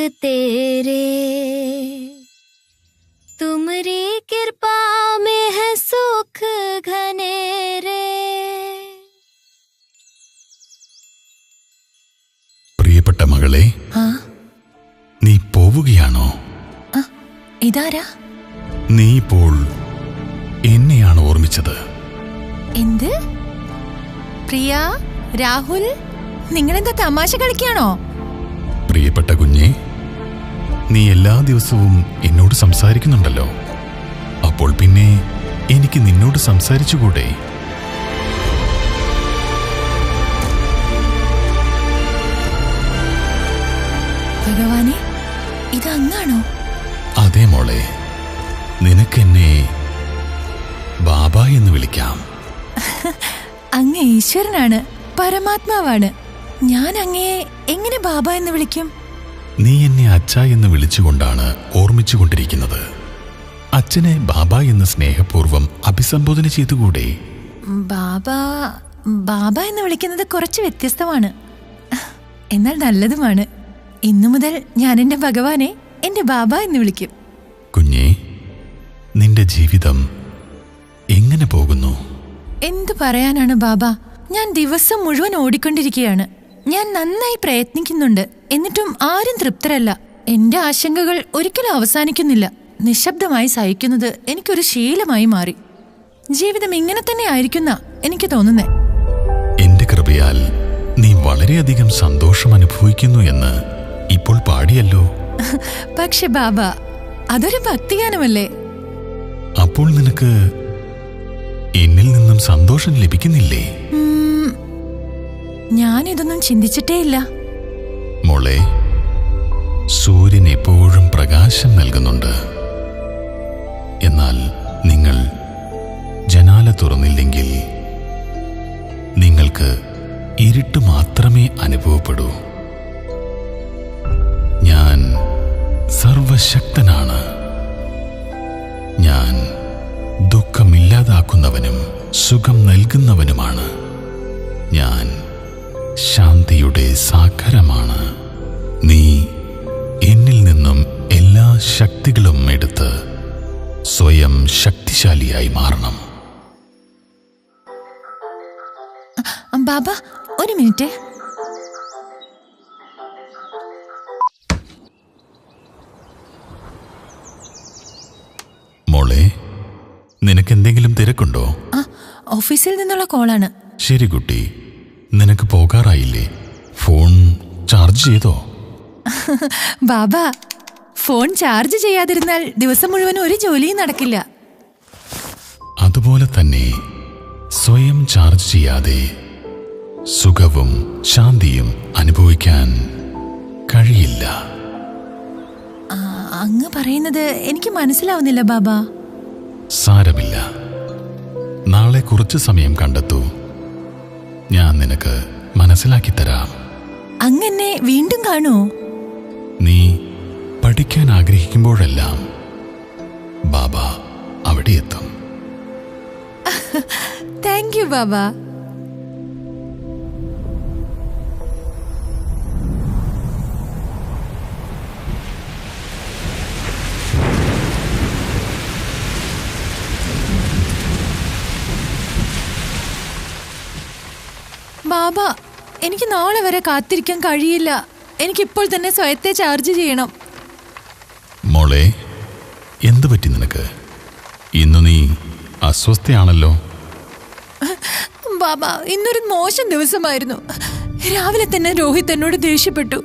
तेरे, तुमरी कृपा में है सुख घनेरे. പ്രിയപ്പെട്ട മകളെ, നീ പോവുകയാണോ? ഇതാരാ? നീ ഇപ്പോൾ എന്നെയാണ് ഓർമ്മിച്ചത്. എന്ത്? പ്രിയ, രാഹുൽ, നിങ്ങളെന്താ തമാശ കളിക്കുകയാണോ? പ്രിയപ്പെട്ട കുഞ്ഞെ, നീ എല്ലാ ദിവസവും എന്നോട് സംസാരിക്കുന്നുണ്ടല്ലോ. അപ്പോൾ പിന്നെ എനിക്ക് നിന്നോട് സംസാരിച്ചുകൂടെ? ഭഗവാനെ, ഇത് അങ്ങാണോ? അതെ മോളെ, നിനക്കെന്നെ ബാബ എന്ന് വിളിക്കാം. അങ്ങ് ഈശ്വരനാണ്, പരമാത്മാവാണ്. ഞാൻ അങ്ങയെ എങ്ങനെ ബാബ എന്ന് വിളിക്കും? നീ എന്നെ അച്ഛ എന്ന് വിളിച്ചുകൊണ്ടാണ് ഓർമ്മിച്ചുകൊണ്ടിരിക്കുന്നത്. അച്ഛനെ ബാബ എന്ന് സ്നേഹപൂർവ്വം അഭിസംബോധന ചെയ്തുകൂടെ? ബാബ ബാബ എന്ന് വിളിക്കുന്നത് കുറച്ച് വ്യത്യസ്തമാണ്, എന്നാൽ നല്ലതുമാണ്. ഇന്നു മുതൽ ഞാൻ എന്റെ ഭഗവാനെ എന്റെ ബാബ എന്ന് വിളിക്കും. കുഞ്ഞേ, നിന്റെ ജീവിതം എങ്ങനെ പോകുന്നു? എന്തു പറയാനാണ് ബാബ, ഞാൻ ദിവസം മുഴുവൻ ഓടിക്കൊണ്ടിരിക്കുകയാണ്. ഞാൻ നന്നായി പ്രയത്നിക്കുന്നുണ്ട്, എന്നിട്ടും ആരും തൃപ്തരല്ല. എന്റെ ആശങ്കകൾ ഒരിക്കലും അവസാനിക്കുന്നില്ല. നിശബ്ദമായി സഹിക്കുന്നത് എനിക്കൊരു ശീലമായി മാറി. ജീവിതം ഇങ്ങനെ തന്നെ ആയിരിക്കുന്ന എനിക്ക് തോന്നുന്നേ. എന്റെ കൃപയാൽ നീ വളരെയധികം സന്തോഷം അനുഭവിക്കുന്നു എന്ന് ഇപ്പോൾ പാടിയല്ലോ. പക്ഷെ ബാബ, അതൊരു ഭക്തിഗാനമല്ലേ? അപ്പോൾ നിനക്ക് എന്നിൽ നിന്നും സന്തോഷം ലഭിക്കുന്നില്ലേ? ഞാനിതൊന്നും ചിന്തിച്ചിട്ടേയില്ല. മോളെ, സൂര്യൻ എപ്പോഴും പ്രകാശം നൽകുന്നുണ്ട്. എന്നാൽ നിങ്ങൾ ജനാല തുറന്നില്ലെങ്കിൽ നിങ്ങൾക്ക് ഇരുട്ട് മാത്രമേ അനുഭവപ്പെടൂ. ഞാൻ സർവശക്തനാണ്. ഞാൻ ദുഃഖമില്ലാതാക്കുന്നവനും സുഖം നൽകുന്നവനുമാണ്. ഞാൻ ശാന്തിയുടെ സാഗരമാണ്. നീ എന്നിൽ നിന്നും എല്ലാ ശക്തികളും എടുത്ത് സ്വയം ശക്തിശാലിയായി മാറണം. ബാബ, ഒരു മിനിറ്റ്. മോളെ, നിനക്കെന്തെങ്കിലും തിരക്കുണ്ടോ? ഓഫീസിൽ നിന്നുള്ള കോളാണ്. ശരി കുട്ടി, നിനക്ക് പോകാറായില്ലേ? ഫോൺ ചാർജ് ചെയ്തോ? ബാബ, ഫോൺ ചാർജ് ചെയ്യാതിരുന്നാൽ ദിവസം മുഴുവൻ ഒരു ജോലിയും നടക്കില്ല. അതുപോലെ തന്നെ സ്വയം ചാർജ് ചെയ്യാതെ സുഖവും ശാന്തിയും അനുഭവിക്കാൻ കഴിയില്ല. അങ്ങ് പറയുന്നത് എനിക്ക് മനസ്സിലാവുന്നില്ല ബാബ. സാരമില്ല, നാളെ കുറച്ച് സമയം കണ്ടെത്തൂ. ഞാൻ നിനക്ക് മനസ്സിലാക്കി തരാം. അങ്ങനെ വീണ്ടും കാണൂ? നീ പഠിക്കാൻ ആഗ്രഹിക്കുമ്പോഴെല്ലാം ബാബ അവിടെ എത്തും. താങ്ക് യു ബാബ. ബാബ, എനിക്ക് നാളെ വരെ കാത്തിരിക്കാൻ കഴിയില്ല. എനിക്കിപ്പോൾ തന്നെ സ്വയത്തെ ചാർജ് ചെയ്യണം. മോളെ, എന്തു പറ്റി നിനക്ക്? ഇന്നു നീ അസ്വസ്ഥയാണല്ലോ. ബാബ, ഇന്നൊരു മോശം ദിവസമായിരുന്നു. രാവിലെ തന്നെ രോഹിത് എന്നോട് ദേഷ്യപ്പെട്ടു.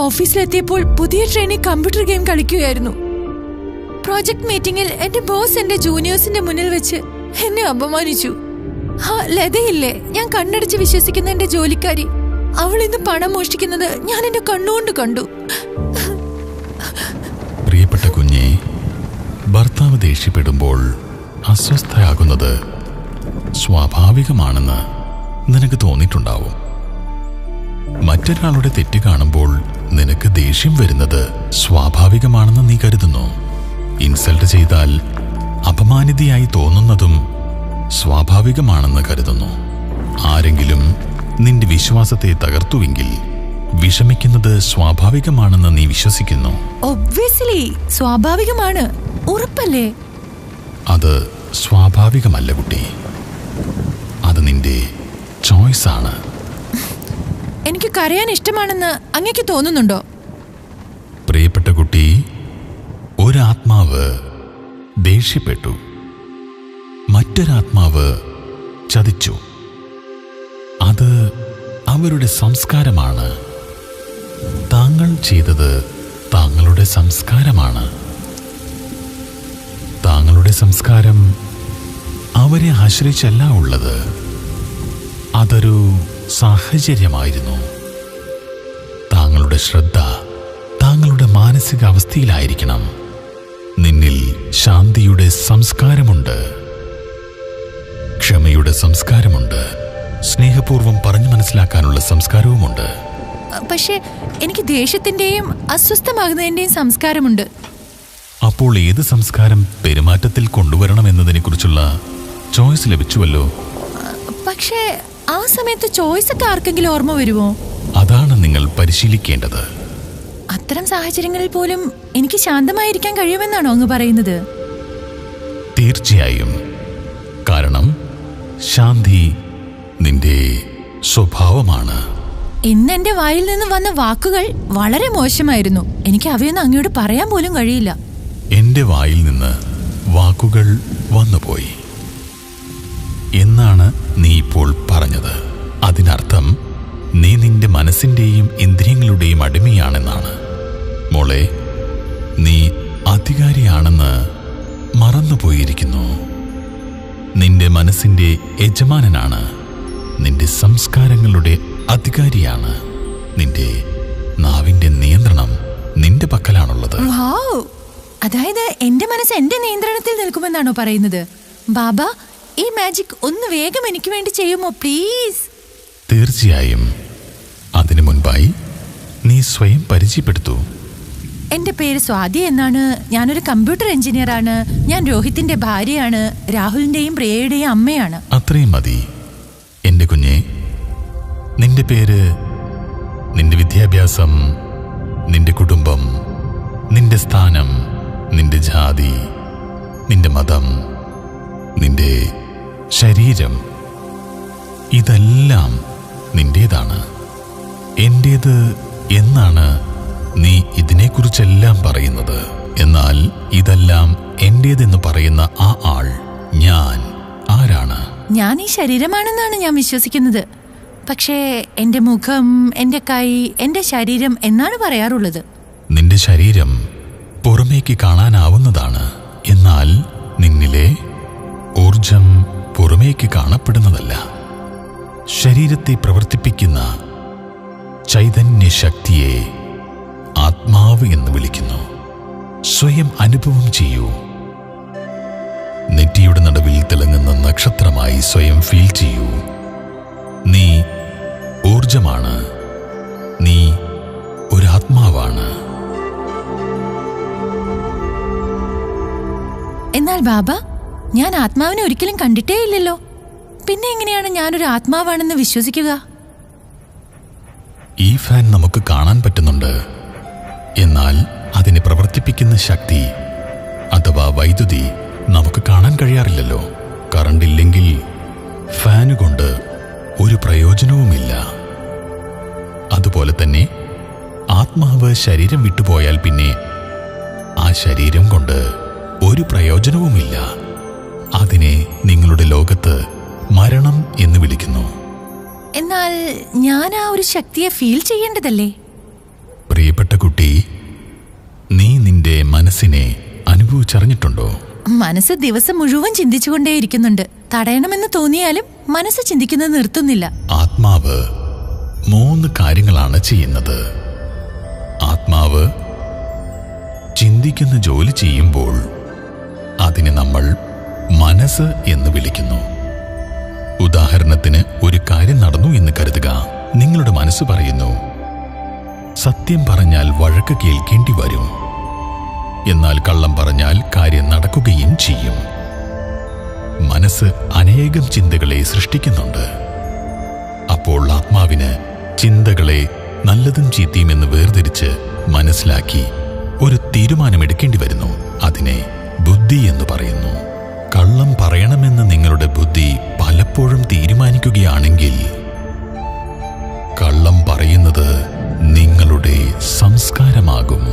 ഓഫീസിലെത്തിയപ്പോൾ പുതിയ ട്രെയിനിൽ കമ്പ്യൂട്ടർ ഗെയിം കളിക്കുകയായിരുന്നു. പ്രോജക്ട് മീറ്റിംഗിൽ എന്റെ ബോസ് എന്റെ ജൂനിയേഴ്സിന്റെ മുന്നിൽ വെച്ച് എന്നെ അപമാനിച്ചു. ലതയില്ലേ, ഞാൻ കണ്ണടച്ച് വിശ്വസിക്കുന്ന എന്റെ ജോലിക്കാരി, അവൾ ഇന്ന് പണം മോഷ്ടിക്കുന്നത് ഞാൻ എന്റെ കണ്ണുകൊണ്ട് കണ്ടു. പ്രിയപ്പെട്ട കുഞ്ഞെ, ഭർത്താവ് ദേഷ്യപ്പെടുമ്പോൾ അസ്വസ്ഥയാകുന്നത് സ്വാഭാവികമാണെന്ന് നിനക്ക് തോന്നിയിട്ടുണ്ടാവും. മറ്റൊരാളുടെ തെറ്റ് കാണുമ്പോൾ നിനക്ക് ദേഷ്യം വരുന്നത് സ്വാഭാവികമാണെന്ന് നീ കരുതുന്നു. ഇൻസൾട്ട് ചെയ്താൽ അപമാനിതയായി തോന്നുന്നതും സ്വാഭാവികമാണെന്ന് കരുതുന്നു. ആരെങ്കിലും നിന്റെ വിശ്വാസത്തെ തകർത്തുവെങ്കിൽ വിഷമിക്കുന്നത് സ്വാഭാവികമാണെന്ന് നീ വിശ്വസിക്കുന്നു. ഒബ്വിയസ്ലി സ്വാഭാവികമാണ്, ഉറപ്പല്ലേ? അത് സ്വാഭാവികമല്ല കുട്ടി, അത് നിന്റെ ചോയ്സ് ആണ്. എനിക്ക് കരയാൻ ഇഷ്ടമാണെന്ന് അങ്ങേക്ക് തോന്നുന്നുണ്ടോ? പ്രിയപ്പെട്ട കുട്ടി, ഒരാത്മാവ് ദേഷ്യപ്പെട്ടു, മറ്റൊരാത്മാവ് ചതിച്ചു. അത് അവരുടെ സംസ്കാരമാണ്. താങ്കൾ ചെയ്തത് താങ്കളുടെ സംസ്കാരമാണ്. താങ്കളുടെ സംസ്കാരം അവരെ ആശ്രയിച്ചല്ല ഉള്ളത്, അതൊരു സാഹചര്യമായിരുന്നു. താങ്കളുടെ ശ്രദ്ധ താങ്കളുടെ മാനസികാവസ്ഥയിലായിരിക്കണം. നിന്നിൽ ശാന്തിയുടെ സംസ്കാരമുണ്ട്, ക്ഷമയുടെ സംസ്കാരമുണ്ട്, സ്നേഹപൂർവ്വം പറഞ്ഞു മനസ്സിലാക്കാനുള്ള സംസ്കാരവുമുണ്ട്. പക്ഷേ എനിക്ക് ദേഷ്യത്തിന്റെയും അസ്വസ്ഥമാകുന്നതിന്റെയും സംസ്കാരമുണ്ട്. അപ്പോൾ ഏത് സംസ്കാരം പെരുമാറ്റത്തിൽ കൊണ്ടുവരണം എന്നതിനെക്കുറിച്ചുള്ള ചോയ്സ് ലഭിച്ചുവല്ലോ. പക്ഷേ ആ സമയത്ത് ചോയ്സ് ഒക്കെ ആർക്കെങ്കിലും ഓർമ്മ വരുമോ? അതാണ് നിങ്ങൾ പരിശീലിക്കേണ്ടത്. അത്തരം സാഹചര്യങ്ങളിൽ പോലും എനിക്ക് ശാന്തമായിരിക്കാൻ കഴിയുമെന്നാണോ അങ്ങ് പറയുന്നത്? തീർച്ചയായും. കാരണം ശാന്തി നിന്റെ സ്വഭാവമാണ്. ഇന്ന് എന്റെ വായിൽ നിന്ന് വന്ന വാക്കുകൾ വളരെ മോശമായിരുന്നു. എനിക്ക് അവയൊന്നും അങ്ങയോട് പറയാൻ പോലും കഴിയില്ല. എന്റെ വായിൽ നിന്ന് വാക്കുകൾ വന്നുപോയി എന്നാണ് നീ ഇപ്പോൾ പറഞ്ഞത്. അതിനർത്ഥം നീ നിന്റെ മനസ്സിന്റെയും ഇന്ദ്രിയങ്ങളുടെയും അടിമയാണെന്നാണ്. മോളെ, നീ അധികാരിയാണെന്ന് മറന്നുപോയിരിക്കുന്നു. നിന്റെ മനസ്സിന്റെ യജമാനനാണ്, നിന്റെ സംസ്കാരങ്ങളുടെ അധികാരിയാണ്. നിന്റെ നാവിന്റെ നിയന്ത്രണം നിന്റെ പക്കലാണുള്ളത്. അതായത് എന്റെ മനസ്സ് എന്റെ നിയന്ത്രണത്തിൽ നിൽക്കുമെന്നാണോ പറയുന്നത്? ബാബ, ഈ മാജിക് ഒന്ന് വേഗം എനിക്ക് വേണ്ടി ചെയ്യുമോ പ്ലീസ്? തീർച്ചയായും. അതിനു മുൻപായി നീ സ്വയം പരിചയപ്പെടുത്തൂ. എന്റെ പേര് സ്വാതി എന്നാണ്. ഞാനൊരു കമ്പ്യൂട്ടർ എഞ്ചിനീയർ ആണ്. ഞാൻ രോഹിത്തിന്റെ ഭാര്യയാണ്, രാഹുലിന്റെയും പ്രിയയുടെയും അമ്മയാണ്. അത്രയും മതി എന്റെ കുഞ്ഞെ. നിന്റെ പേര്, നിന്റെ വിദ്യാഭ്യാസം, നിന്റെ കുടുംബം, നിന്റെ സ്ഥാനം, നിന്റെ ജാതി, നിന്റെ മതം, നിന്റെ ശരീരം, ഇതെല്ലാം നിന്റേതാണ്. എന്റേത് എന്നാണ് നീ ഇതിനെക്കുറിച്ചെല്ലാം പറയുന്നത്. എന്നാൽ ഇതെല്ലാം എന്റേതെന്ന് പറയുന്ന ആ ആൾ ഞാൻ ആരാണ്? ഞാൻ ഈ ശരീരമാണെന്നാണ് ഞാൻ വിശ്വസിക്കുന്നത്. പക്ഷേ എന്റെ മുഖം, എന്റെ കൈ, എന്റെ ശരീരം എന്നാണ് പറയാറുള്ളത്. നിന്റെ ശരീരം പുറമേക്ക് കാണാനാവുന്നതാണ്, എന്നാൽ നിന്നിലെ ഊർജം പുറമേക്ക് കാണപ്പെടുന്നതല്ല. ശരീരത്തെ പ്രവർത്തിപ്പിക്കുന്ന ചൈതന്യശക്തിയെ ആത്മാവ് എന്ന് വിളിക്കുന്നു. സ്വയം അനുഭവം ചെയ്യൂ. നെറ്റിയുടെ നടുവിൽ തിളങ്ങുന്ന നക്ഷത്രമായി സ്വയം ഫീൽ ചെയ്യൂ. നീ ഊർജമാണ്. നീ ഒരാത്മാവാണ്. എന്നാൽ ബാബ, ഞാൻ ആത്മാവിനെ ഒരിക്കലും കണ്ടിട്ടേ ഇല്ലല്ലോ. പിന്നെ എങ്ങനെയാണ് ഞാനൊരു ആത്മാവാണെന്ന് വിശ്വസിക്കുക? ഈ ഫാൻ നമുക്ക് കാണാൻ പറ്റുന്നുണ്ട്, എന്നാൽ അതിനെ പ്രവർത്തിപ്പിക്കുന്ന ശക്തി അഥവാ വൈദ്യുതി നമുക്ക് കാണാൻ കഴിയാറില്ലല്ലോ. കറണ്ട് ഇല്ലെങ്കിൽ ഫാന് കൊണ്ട് ഒരു പ്രയോജനവുമില്ല. അതുപോലെ തന്നെ ആത്മാവ് ശരീരം വിട്ടുപോയാൽ പിന്നെ ആ ശരീരം കൊണ്ട് ഒരു പ്രയോജനവുമില്ല. അതിനെ നിങ്ങളുടെ ലോകത്ത് മരണം എന്ന് വിളിക്കുന്നു. എന്നാൽ ഞാൻ ആ ഒരു ശക്തിയെ ഫീൽ ചെയ്യേണ്ടതല്ലേ? പ്രിയപ്പെട്ട കുട്ടി, നീ നിന്റെ മനസ്സിനെ അനുഭവിച്ചറിഞ്ഞിട്ടുണ്ടോ? മനസ്സ് ദിവസം മുഴുവൻ ചിന്തിച്ചുകൊണ്ടേയിരിക്കുന്നുണ്ട്. തടയണമെന്ന് തോന്നിയാലും മനസ്സ് ചിന്തിക്കുന്നത് നിർത്തുന്നില്ല. ആത്മാവ് 3 കാര്യങ്ങളാണ് ചെയ്യുന്നത്. ആത്മാവ് ചിന്തിക്കുന്ന ജോലി ചെയ്യുമ്പോൾ അതിനെ നമ്മൾ മനസ്സ് എന്ന് വിളിക്കുന്നു. ഉദാഹരണത്തിന്, ഒരു കാര്യം നടന്നു എന്ന് കരുതുക. നിങ്ങളുടെ മനസ്സ് പറയുന്നു, സത്യം പറഞ്ഞാൽ വഴക്ക് കേൾക്കേണ്ടി വരും, എന്നാൽ കള്ളം പറഞ്ഞാൽ കാര്യം നടക്കുകയും ചെയ്യും. മനസ്സ് അനേകം ചിന്തകളെ സൃഷ്ടിക്കുന്നുണ്ട്. അപ്പോൾ ആത്മാവിന് ചിന്തകളെ നല്ലതും ചീത്തയും എന്ന് വേർതിരിച്ച് മനസ്സിലാക്കി ഒരു തീരുമാനമെടുക്കേണ്ടി വരുന്നു. അതിനെ ബുദ്ധി എന്ന് പറയുന്നു. കള്ളം പറയണമെന്ന് നിങ്ങളുടെ ബുദ്ധി പലപ്പോഴും തീരുമാനിക്കുകയാണെങ്കിൽ കള്ളം പറയുന്നത് നിങ്ങളുടെ സംസ്കാരമാകും.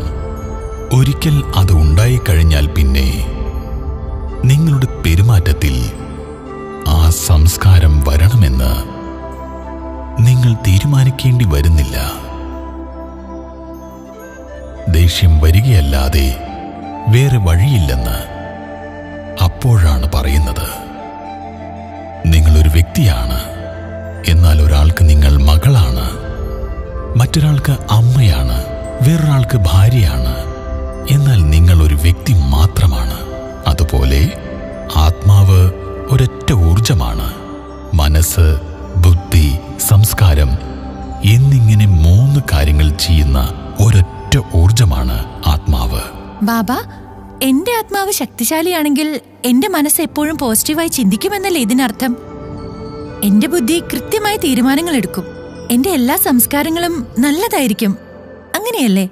ഒരിക്കൽ അത് ഉണ്ടായിക്കഴിഞ്ഞാൽ പിന്നെ നിങ്ങളുടെ പെരുമാറ്റത്തിൽ ആ സംസ്കാരം വരണമെന്ന് നിങ്ങൾ തീരുമാനിക്കേണ്ടി വരുന്നില്ല. ദേഷ്യം വരികയല്ലാതെ വേറെ വഴിയില്ലെന്ന് അപ്പോഴാണ് പറയുന്നത്. നിങ്ങളൊരു വ്യക്തിയാണ്, എന്നാൽ ഒരാൾക്ക് നിങ്ങൾ മകളാണ്, മറ്റൊരാൾക്ക് അമ്മയാണ്, വേറൊരാൾക്ക് ഭാര്യയാണ്. എന്നാൽ നിങ്ങൾ ഒരു വ്യക്തി മാത്രമാണ്. അതുപോലെ ആത്മാവ് ഒരൊറ്റ ഊർജമാണ്. മനസ്സ്, ബുദ്ധി, സംസ്കാരം എന്നിങ്ങനെ 3 കാര്യങ്ങൾ ചെയ്യുന്ന ഒരൊറ്റ ഊർജമാണ് ആത്മാവ്. ബാബ, എന്റെ ആത്മാവ് ശക്തിശാലിയാണെങ്കിൽ എന്റെ മനസ്സ് എപ്പോഴും പോസിറ്റീവായി ചിന്തിക്കുമെന്നല്ലേ ഇതിനർത്ഥം? എന്റെ ബുദ്ധി കൃത്യമായ തീരുമാനങ്ങൾ എടുക്കും. എന്റെ എല്ലാ സംസ്കാരങ്ങളും നല്ലതായിരിക്കും, അങ്ങനെയല്ലേ?